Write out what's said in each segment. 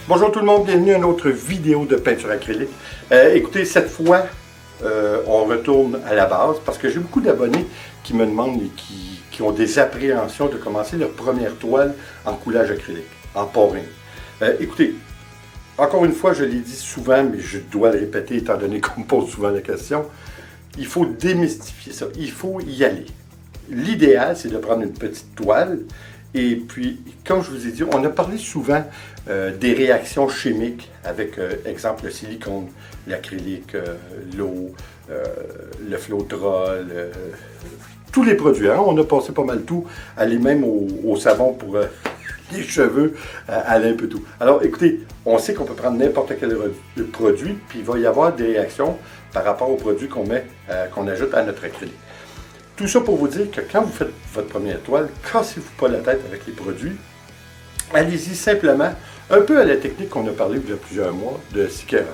Bonjour tout le monde, bienvenue à une autre vidéo de peinture acrylique. Écoutez, cette fois, on retourne à la base parce que j'ai beaucoup d'abonnés qui me demandent et qui ont des appréhensions de commencer leur première toile en coulage acrylique, en pouring. Écoutez, encore une fois, je l'ai dit souvent, mais je dois le répéter étant donné qu'on me pose souvent la question, il faut démystifier ça, il faut y aller. L'idéal, c'est de prendre une petite toile. Et puis, comme je vous ai dit, on a parlé souvent des réactions chimiques avec, exemple, le silicone, l'acrylique, l'eau, le Floetrol, tous les produits. Hein? On a passé pas mal tout, aller même au savon pour les cheveux, aller un peu tout. Alors, écoutez, on sait qu'on peut prendre n'importe quel produit, puis il va y avoir des réactions par rapport aux produits qu'on ajoute à notre acrylique. Tout ça pour vous dire que quand vous faites votre première toile, cassez-vous pas la tête avec les produits. Allez-y simplement, un peu à la technique qu'on a parlé il y a plusieurs mois de Sikeros.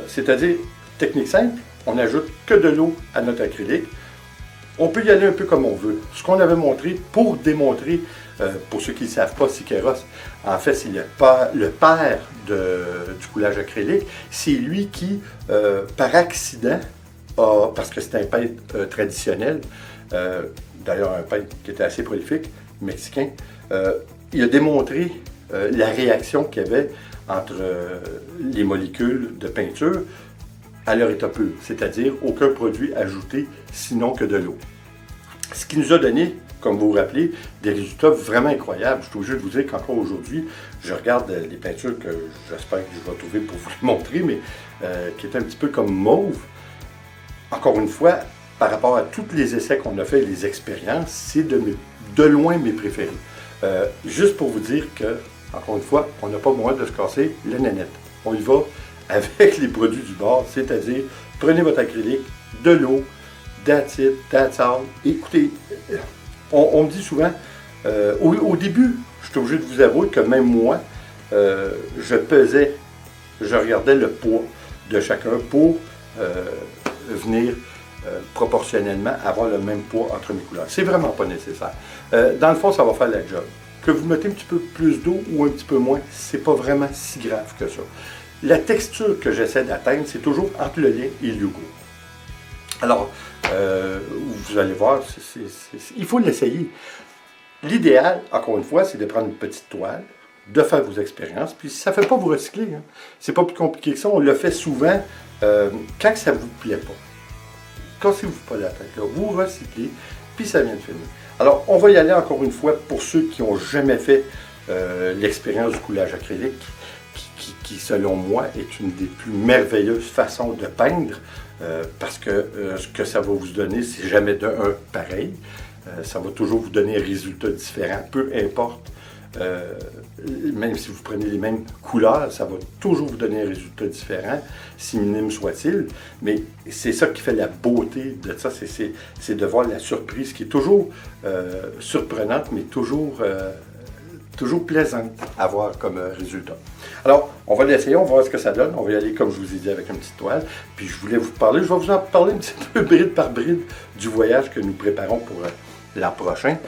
C'est-à-dire, technique simple, on n'ajoute que de l'eau à notre acrylique. On peut y aller un peu comme on veut. Ce qu'on avait montré pour démontrer, pour ceux qui ne savent pas, Sikeros, en fait, c'est le père du coulage acrylique. C'est lui qui, par accident, parce que c'est un peintre traditionnel, d'ailleurs un peintre qui était assez prolifique, mexicain, il a démontré la réaction qu'il y avait entre les molécules de peinture à leur état pur, c'est-à-dire aucun produit ajouté sinon que de l'eau. Ce qui nous a donné, comme vous vous rappelez, des résultats vraiment incroyables. Je suis obligé de vous dire qu'encore aujourd'hui, je regarde les peintures que j'espère que je vais trouver pour vous les montrer, mais qui est un petit peu comme mauve. Encore une fois, par rapport à tous les essais qu'on a fait, les expériences, c'est de loin mes préférés. Juste pour vous dire que, encore une fois, on n'a pas besoin de se casser la nénette. On y va avec les produits du bord, c'est-à-dire, prenez votre acrylique, de l'eau, that's it, that's all. Écoutez, on me dit souvent, au début, je suis obligé de vous avouer que même moi, je regardais le poids de chacun pour venir proportionnellement avoir le même poids entre mes couleurs. C'est vraiment pas nécessaire. Dans le fond, ça va faire la job. Que vous mettez un petit peu plus d'eau ou un petit peu moins, c'est pas vraiment si grave que ça. La texture que j'essaie d'atteindre, c'est toujours entre le lait et le yogourt. Alors, vous allez voir, il faut l'essayer. L'idéal, encore une fois, c'est de prendre une petite toile, de faire vos expériences, puis ça ne fait pas vous recycler. Hein. C'est pas plus compliqué que ça. On le fait souvent quand ça ne vous plaît pas. Cassez-vous pas la tête. Là. Vous recyclez, puis ça vient de finir. Alors, on va y aller encore une fois pour ceux qui n'ont jamais fait l'expérience du coulage acrylique, qui, selon moi, est une des plus merveilleuses façons de peindre, parce que ce que ça va vous donner, c'est jamais de un pareil. Ça va toujours vous donner un résultat différent, peu importe. Même si vous prenez les mêmes couleurs, ça va toujours vous donner un résultat différent, si minime soit-il. Mais c'est ça qui fait la beauté de ça, c'est de voir la surprise qui est toujours surprenante, mais toujours plaisante à voir comme résultat. Alors, on va l'essayer, on va voir ce que ça donne. On va y aller, comme je vous ai dit, avec une petite toile. Puis je voulais vous parler, je vais vous en parler un petit peu bride par bride du voyage que nous préparons pour l'an prochain.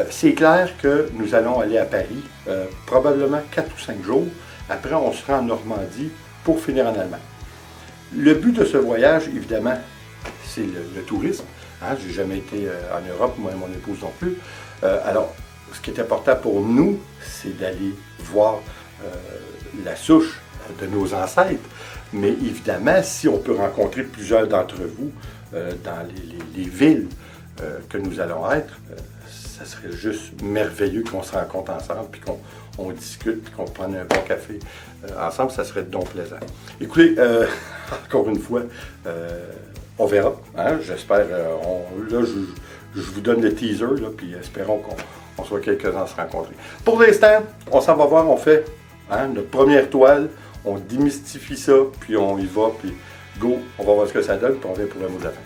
C'est clair que nous allons aller à Paris probablement 4 ou 5 jours. Après, on sera en Normandie pour finir en Allemagne. Le but de ce voyage, évidemment, c'est le tourisme. Hein? Je n'ai jamais été en Europe, moi et mon épouse non plus. Alors, ce qui est important pour nous, c'est d'aller voir la souche de nos ancêtres. Mais évidemment, si on peut rencontrer plusieurs d'entre vous dans les villes que nous allons être, ça serait juste merveilleux qu'on se rencontre ensemble, puis qu'on discute, puis qu'on prenne un bon café ensemble, ça serait donc plaisant. Écoutez, encore une fois, on verra, hein, j'espère, là, je vous donne le teaser, là, puis espérons qu'on soit quelques-uns à se rencontrer. Pour l'instant, on s'en va voir, on fait notre première toile, on démystifie ça, puis on y va, puis go, on va voir ce que ça donne, puis on revient pour le mot de la fin.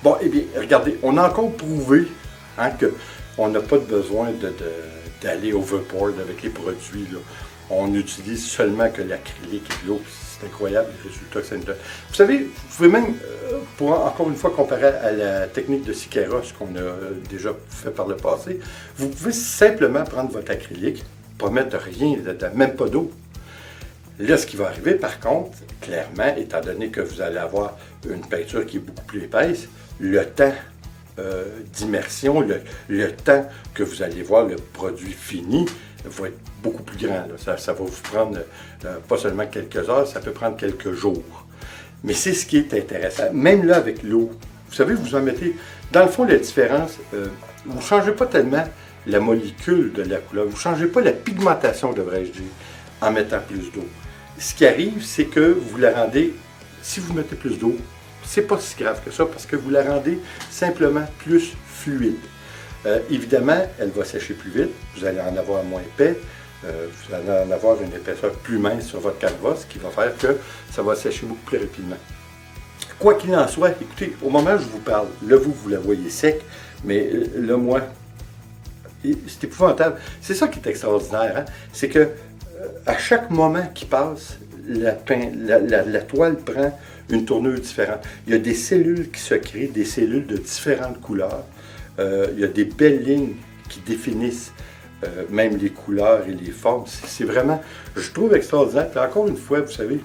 Bon, eh bien, regardez, on a encore prouvé hein, qu'on n'a pas besoin d'aller overboard avec les produits. Là. On n'utilise seulement que l'acrylique et l'eau. C'est incroyable les résultats que ça nous donne. Vous savez, vous pouvez même, pour encore une fois comparer à la technique de Siqueira, ce qu'on a déjà fait par le passé, vous pouvez simplement prendre votre acrylique, pas mettre rien dedans, même pas d'eau. Là, ce qui va arriver, par contre, clairement, étant donné que vous allez avoir une peinture qui est beaucoup plus épaisse, le temps d'immersion, le temps que vous allez voir le produit fini va être beaucoup plus grand. Là. Ça va vous prendre pas seulement quelques heures, ça peut prendre quelques jours. Mais c'est ce qui est intéressant. Même là, avec l'eau, vous savez, vous en mettez... Dans le fond, la différence, vous ne changez pas tellement la molécule de la couleur, vous ne changez pas la pigmentation, devrais-je dire, en mettant plus d'eau. Ce qui arrive, c'est que vous la rendez, si vous mettez plus d'eau, c'est pas si grave que ça parce que vous la rendez simplement plus fluide. Évidemment, elle va sécher plus vite, vous allez en avoir moins épais, vous allez en avoir une épaisseur plus mince sur votre canevas, ce qui va faire que ça va sécher beaucoup plus rapidement. Quoi qu'il en soit, écoutez, au moment où je vous parle, là vous la voyez sec, mais là moi, c'est épouvantable. C'est ça qui est extraordinaire, hein? C'est que à chaque moment qui passe, la toile prend une tournure différente. Il y a des cellules qui se créent, des cellules de différentes couleurs. Il y a des belles lignes qui définissent même les couleurs et les formes. C'est vraiment, je trouve extraordinaire. Puis encore une fois, vous savez,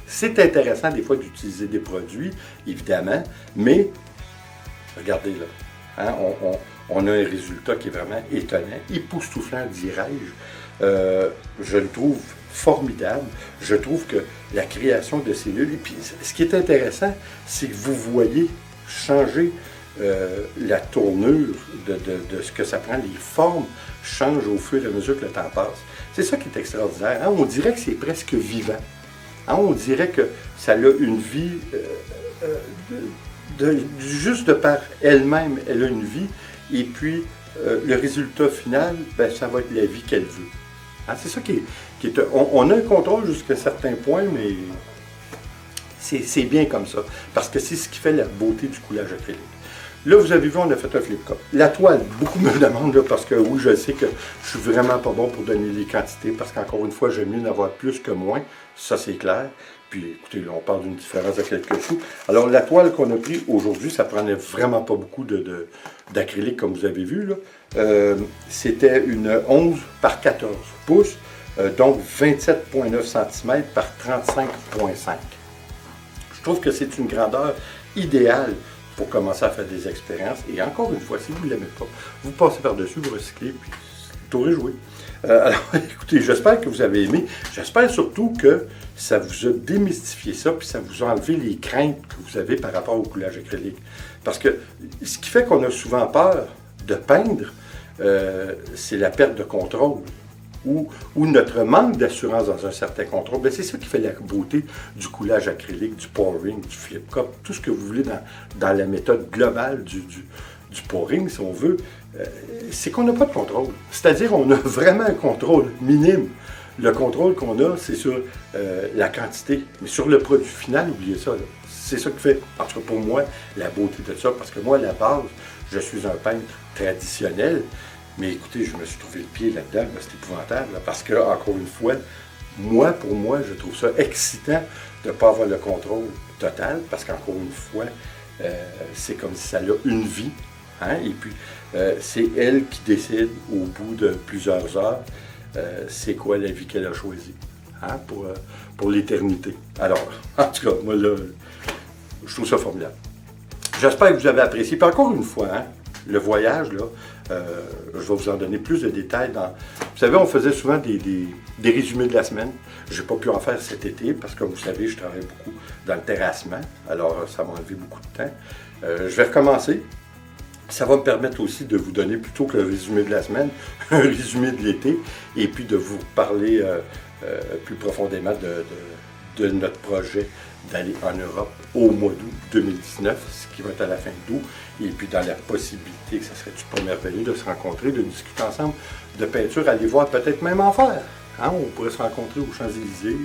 c'est intéressant des fois d'utiliser des produits, évidemment, mais regardez là, hein, on a un résultat qui est vraiment étonnant, époustouflant, dirais-je. Je le trouve formidable. Je trouve que la création de cellules, et puis ce qui est intéressant, c'est que vous voyez changer la tournure de ce que ça prend. Les formes changent au fur et à mesure que le temps passe. C'est ça qui est extraordinaire. Hein? On dirait que c'est presque vivant. Hein? On dirait que ça a une vie, juste de par elle-même, elle a une vie, et puis le résultat final, ben, ça va être la vie qu'elle veut. Hein? C'est ça qui est on a un contrôle jusqu'à un certain point, mais c'est bien comme ça, parce que c'est ce qui fait la beauté du coulage acrylique. Là, vous avez vu, on a fait un flip-cup. La toile, beaucoup me demandent, là, parce que oui, je sais que je suis vraiment pas bon pour donner les quantités, parce qu'encore une fois, j'aime mieux en avoir plus que moins, ça c'est clair. Puis écoutez, là, on parle d'une différence de quelques sous. Alors, la toile qu'on a pris aujourd'hui, ça prenait vraiment pas beaucoup d'acrylique, comme vous avez vu, là. C'était une 11 par 14 pouces, donc 27,9 cm par 35,5. Je trouve que c'est une grandeur idéale pour commencer à faire des expériences. Et encore une fois, si vous ne l'aimez pas, vous passez par-dessus, vous recyclez, puis t'aurez joué. Alors, écoutez, j'espère que vous avez aimé. J'espère surtout que ça vous a démystifié ça, puis ça vous a enlevé les craintes que vous avez par rapport au coulage acrylique. Parce que ce qui fait qu'on a souvent peur de peindre, c'est la perte de contrôle. Ou notre manque d'assurance dans un certain contrôle, bien, c'est ça qui fait la beauté du coulage acrylique, du pouring, du flip-cup, tout ce que vous voulez dans la méthode globale du pouring, si on veut, c'est qu'on n'a pas de contrôle. C'est-à-dire on a vraiment un contrôle minime. Le contrôle qu'on a, c'est sur la quantité. Mais sur le produit final, oubliez ça. C'est ça qui fait, en tout cas pour moi, la beauté de ça. Parce que moi, à la base, je suis un peintre traditionnel. Mais écoutez, je me suis trouvé le pied là-dedans, c'est épouvantable, là, parce que, encore une fois, pour moi, je trouve ça excitant de ne pas avoir le contrôle total, parce qu'encore une fois, c'est comme si ça a une vie, hein, et puis c'est elle qui décide au bout de plusieurs heures, c'est quoi la vie qu'elle a choisie, hein, pour l'éternité. Alors, en tout cas, moi là, je trouve ça formidable. J'espère que vous avez apprécié, puis encore une fois, hein, le voyage, là, je vais vous en donner plus de détails. Vous savez, on faisait souvent des résumés de la semaine. Je n'ai pas pu en faire cet été parce que, comme vous savez, je travaille beaucoup dans le terrassement. Alors, ça m'a enlevé beaucoup de temps. Je vais recommencer. Ça va me permettre aussi de vous donner, plutôt que le résumé de la semaine, un résumé de l'été et puis de vous parler plus profondément de notre projet d'aller en Europe au mois d'août 2019, ce qui va être à la fin d'août, et puis dans la possibilité que ça serait-tu pas merveilleux de se rencontrer, de discuter ensemble de peinture, aller voir peut-être même en faire. Hein? On pourrait se rencontrer aux Champs-Élysées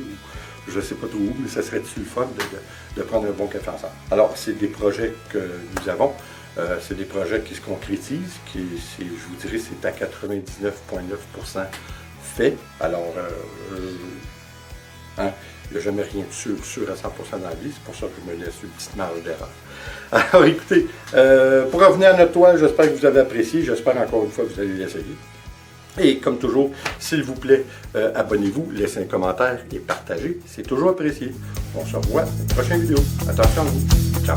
ou je ne sais pas trop où, mais ça serait-tu le fun de prendre un bon café ensemble. Alors, c'est des projets que nous avons. C'est des projets qui se concrétisent, je vous dirais, c'est à 99,9% fait. Alors, il n'y a jamais rien de sûr à 100% dans la vie, c'est pour ça que je me laisse une petite marge d'erreur. Alors, écoutez, pour revenir à notre toile, j'espère que vous avez apprécié, j'espère encore une fois que vous allez l'essayer. Et comme toujours, s'il vous plaît, abonnez-vous, laissez un commentaire et partagez, c'est toujours apprécié. On se revoit dans une prochaine vidéo. Attention à vous. Ciao!